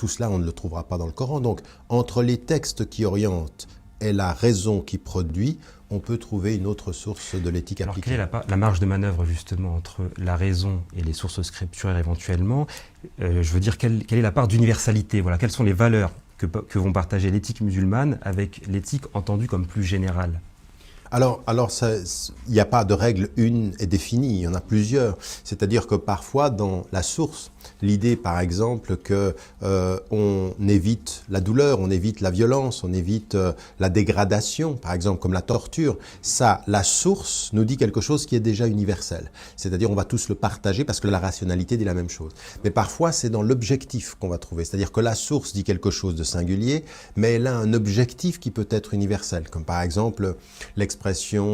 tout cela, on ne le trouvera pas dans le Coran. Donc, entre les textes qui orientent et la raison qui produit, on peut trouver une autre source de l'éthique appliquée. Alors, quelle est la marge de manœuvre, justement, entre la raison et les sources scripturaires éventuellement? Je veux dire, quelle est la part d'universalité? Voilà, quelles sont les valeurs que vont partager l'éthique musulmane avec l'éthique entendue comme plus générale? Alors il n'y a pas de règle une et définie, il y en a plusieurs. C'est-à-dire que parfois, dans la source, l'idée, par exemple, que on évite la douleur, on évite la violence, on évite la dégradation, par exemple, comme la torture, ça, la source nous dit quelque chose qui est déjà universel. C'est-à-dire, on va tous le partager parce que la rationalité dit la même chose. Mais parfois, c'est dans l'objectif qu'on va trouver. C'est-à-dire que la source dit quelque chose de singulier, mais elle a un objectif qui peut être universel, comme par exemple l'expression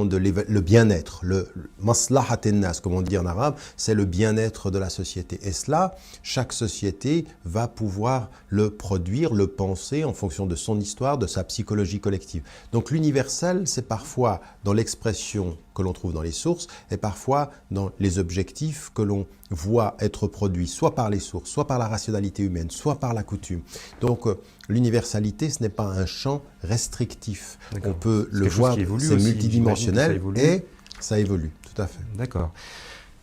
de le bien-être, le maslahat an-nas, comme on dit en arabe, c'est le bien-être de la société. Et cela, chaque société va pouvoir le produire, le penser en fonction de son histoire, de sa psychologie collective. Donc l'universel, c'est parfois dans l'expression que l'on trouve dans les sources et parfois dans les objectifs que l'on voit être produits, soit par les sources, soit par la rationalité humaine, soit par la coutume. Donc l'universalité, ce n'est pas un champ restrictif. On peut le voir, c'est multidimensionnel et ça évolue, tout à fait. D'accord.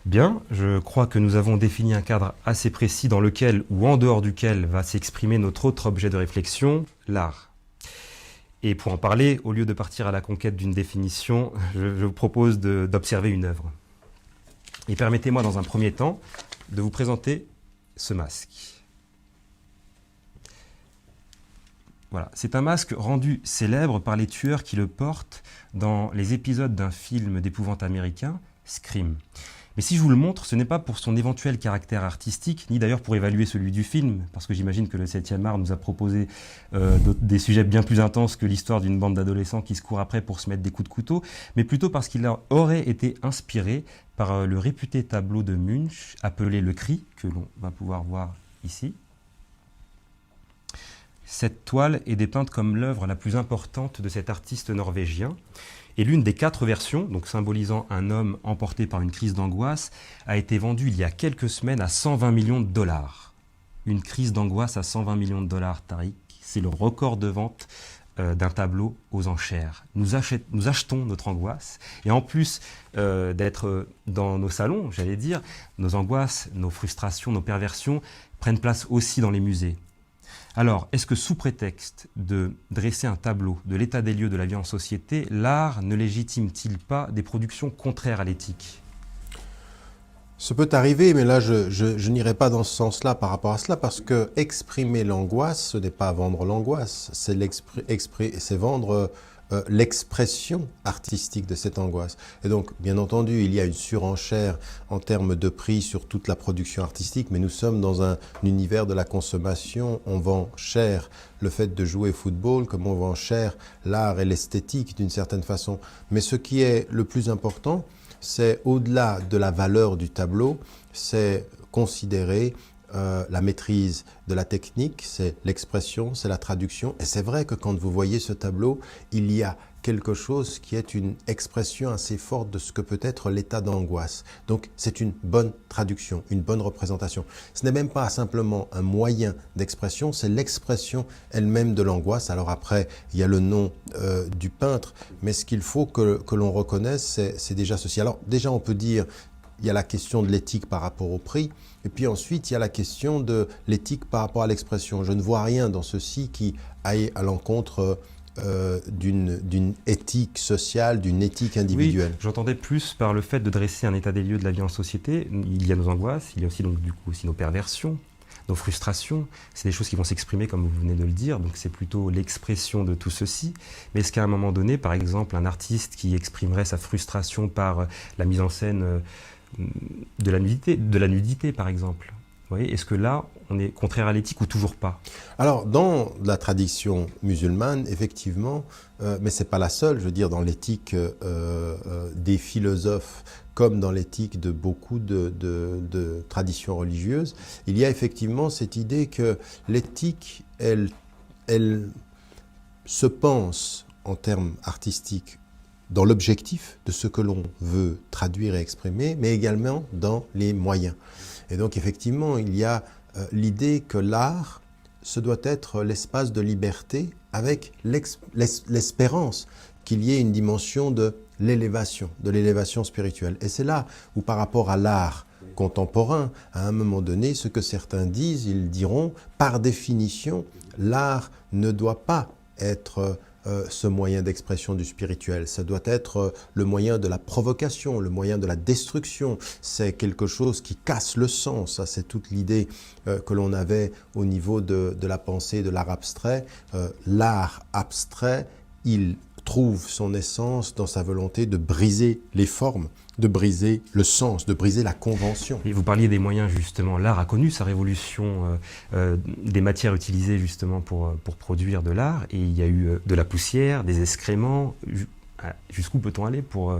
Bien, je crois que nous avons défini un cadre assez précis dans lequel ou en dehors duquel va s'exprimer notre autre objet de réflexion, l'art. Et pour en parler, au lieu de partir à la conquête d'une définition, je vous propose d'observer une œuvre. Et permettez-moi dans un premier temps de vous présenter ce masque. Voilà, c'est un masque rendu célèbre par les tueurs qui le portent dans les épisodes d'un film d'épouvante américain, Scream. Mais si je vous le montre, ce n'est pas pour son éventuel caractère artistique, ni d'ailleurs pour évaluer celui du film, parce que j'imagine que le 7e art nous a proposé des sujets bien plus intenses que l'histoire d'une bande d'adolescents qui se courent après pour se mettre des coups de couteau, mais plutôt parce qu'il aurait été inspiré par le réputé tableau de Munch, appelé Le Cri, que l'on va pouvoir voir ici. Cette toile est dépeinte comme l'œuvre la plus importante de cet artiste norvégien. Et l'une des 4 versions, donc symbolisant un homme emporté par une crise d'angoisse, a été vendue il y a quelques semaines à 120 millions de dollars. Une crise d'angoisse à 120 millions de dollars, Tariq, c'est le record de vente d'un tableau aux enchères. Nous achetons notre angoisse, et en plus d'être dans nos salons, j'allais dire, nos angoisses, nos frustrations, nos perversions prennent place aussi dans les musées. Alors, est-ce que sous prétexte de dresser un tableau de l'état des lieux de la vie en société, l'art ne légitime-t-il pas des productions contraires à l'éthique? Ce peut arriver, mais là, je n'irai pas dans ce sens-là par rapport à cela, parce que exprimer l'angoisse, ce n'est pas vendre l'angoisse, c'est vendre l'expression artistique de cette angoisse. Et donc, bien entendu, il y a une surenchère en termes de prix sur toute la production artistique, mais nous sommes dans un univers de la consommation. On vend cher le fait de jouer au football, comme on vend cher l'art et l'esthétique d'une certaine façon. Mais ce qui est le plus important, c'est au-delà de la valeur du tableau, c'est considérer la maîtrise de la technique, c'est l'expression, c'est la traduction. Et c'est vrai que quand vous voyez ce tableau, il y a quelque chose qui est une expression assez forte de ce que peut être l'état d'angoisse. Donc c'est une bonne traduction, une bonne représentation. Ce n'est même pas simplement un moyen d'expression, c'est l'expression elle-même de l'angoisse. Alors après, il y a le nom du peintre, mais ce qu'il faut que l'on reconnaisse, c'est déjà ceci. Alors déjà, on peut dire, il y a la question de l'éthique par rapport au prix, et puis ensuite, il y a la question de l'éthique par rapport à l'expression. Je ne vois rien dans ceci qui aille à l'encontre d'une éthique sociale, d'une éthique individuelle. Oui, j'entendais plus par le fait de dresser un état des lieux de la vie en société. Il y a nos angoisses, il y a aussi donc du coup aussi nos perversions, nos frustrations. C'est des choses qui vont s'exprimer comme vous venez de le dire, donc c'est plutôt l'expression de tout ceci. Mais est-ce qu'à un moment donné, par exemple, un artiste qui exprimerait sa frustration par la mise en scène de la nudité par exemple, vous voyez, est-ce que là, on est contraire à l'éthique ou toujours pas? Alors, dans la tradition musulmane, effectivement, mais ce n'est pas la seule, je veux dire, dans l'éthique des philosophes, comme dans l'éthique de beaucoup de traditions religieuses, il y a effectivement cette idée que l'éthique, elle se pense en termes artistiques dans l'objectif de ce que l'on veut traduire et exprimer, mais également dans les moyens. Et donc effectivement, il y a l'idée que l'art ce doit être l'espace de liberté avec l'espérance qu'il y ait une dimension de l'élévation spirituelle. Et c'est là où par rapport à l'art contemporain, à un moment donné, ce que certains disent, ils diront, par définition, l'art ne doit pas être ce moyen d'expression du spirituel. Ça doit être le moyen de la provocation, le moyen de la destruction. C'est quelque chose qui casse le sens. Ça, c'est toute l'idée que l'on avait au niveau de la pensée de l'art abstrait. L'art abstrait, il trouve son essence dans sa volonté de briser les formes, de briser le sens, de briser la convention. Et vous parliez des moyens justement. L'art a connu sa révolution des matières utilisées justement pour produire de l'art. Et il y a eu de la poussière, des excréments. Jusqu'où peut-on aller pour...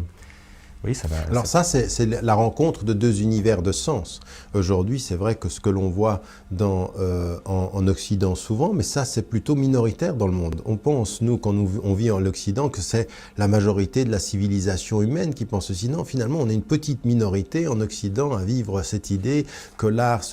Oui, ça va. Alors ça, c'est la rencontre de deux univers de sens. Aujourd'hui, c'est vrai que ce que l'on voit en Occident souvent, mais ça, c'est plutôt minoritaire dans le monde. On pense, nous, quand on vit en Occident, que c'est la majorité de la civilisation humaine qui pense ceci. Non, finalement, on est une petite minorité en Occident à vivre cette idée que l'art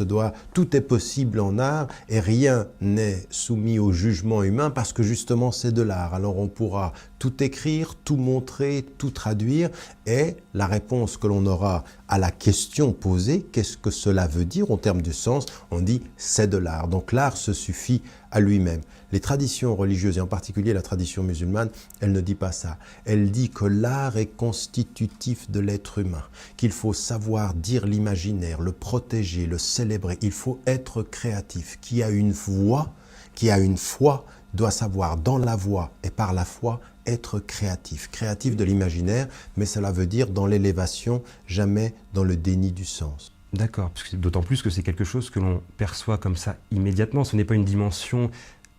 tout est possible en art et rien n'est soumis au jugement humain parce que justement, c'est de l'art. Alors on pourra tout écrire, tout montrer, tout traduire et la réponse que l'on aura à la question posée, qu'est-ce que cela veut dire en termes de sens, on dit c'est de l'art. Donc l'art se suffit à lui-même. Les traditions religieuses, et en particulier la tradition musulmane, elle ne dit pas ça. Elle dit que l'art est constitutif de l'être humain, qu'il faut savoir dire l'imaginaire, le protéger, le célébrer. Il faut être créatif. Qui a une voix, qui a une foi, doit savoir dans la voix et par la foi être créatif de l'imaginaire, mais cela veut dire dans l'élévation, jamais dans le déni du sens. D'accord, d'autant plus que c'est quelque chose que l'on perçoit comme ça immédiatement. Ce n'est pas une dimension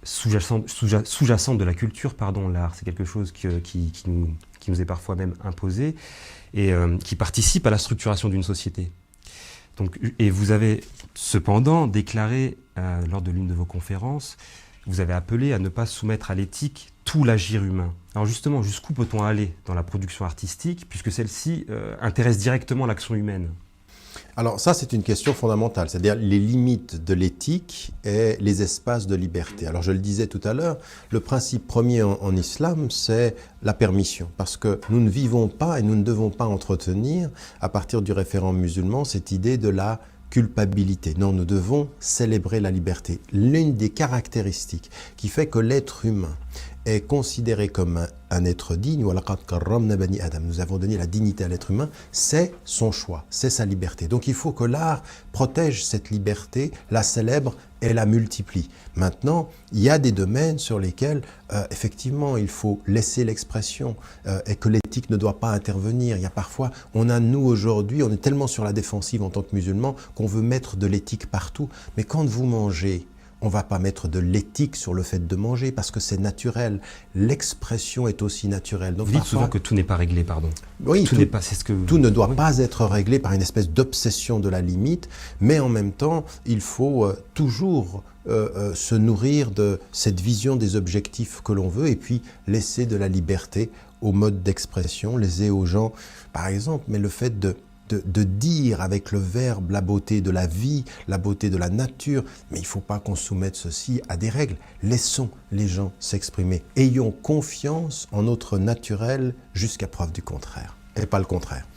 sous-jacente de la culture, l'art. C'est quelque chose qui nous est parfois même imposé et qui participe à la structuration d'une société. Donc, et vous avez cependant déclaré lors de l'une de vos conférences, vous avez appelé à ne pas soumettre à l'éthique tout l'agir humain. Alors justement, jusqu'où peut-on aller dans la production artistique, puisque celle-ci intéresse directement l'action humaine ? Alors ça, c'est une question fondamentale, c'est-à-dire les limites de l'éthique et les espaces de liberté. Alors je le disais tout à l'heure, le principe premier en islam, c'est la permission, parce que nous ne vivons pas et nous ne devons pas entretenir, à partir du référent musulman, cette idée de la culpabilité. Non, nous devons célébrer la liberté. L'une des caractéristiques qui fait que l'être humain est considéré comme un être digne, nous avons donné la dignité à l'être humain, c'est son choix, c'est sa liberté. Donc il faut que l'art protège cette liberté, la célèbre et la multiplie. Maintenant, il y a des domaines sur lesquels, effectivement, il faut laisser l'expression et que l'éthique ne doit pas intervenir. Il y a parfois, nous aujourd'hui, on est tellement sur la défensive en tant que musulmans qu'on veut mettre de l'éthique partout. Mais quand vous mangez, on ne va pas mettre de l'éthique sur le fait de manger parce que c'est naturel. L'expression est aussi naturelle. Donc, vous dites souvent que tout n'est pas réglé, Oui, tout ne doit oui. pas être réglé par une espèce d'obsession de la limite, mais en même temps, il faut toujours se nourrir de cette vision des objectifs que l'on veut et puis laisser de la liberté au mode d'expression, laisser aux gens, par exemple, mais le fait de dire avec le verbe la beauté de la vie, la beauté de la nature, mais il ne faut pas qu'on soumette ceci à des règles. Laissons les gens s'exprimer. Ayons confiance en notre naturel jusqu'à preuve du contraire, et pas le contraire.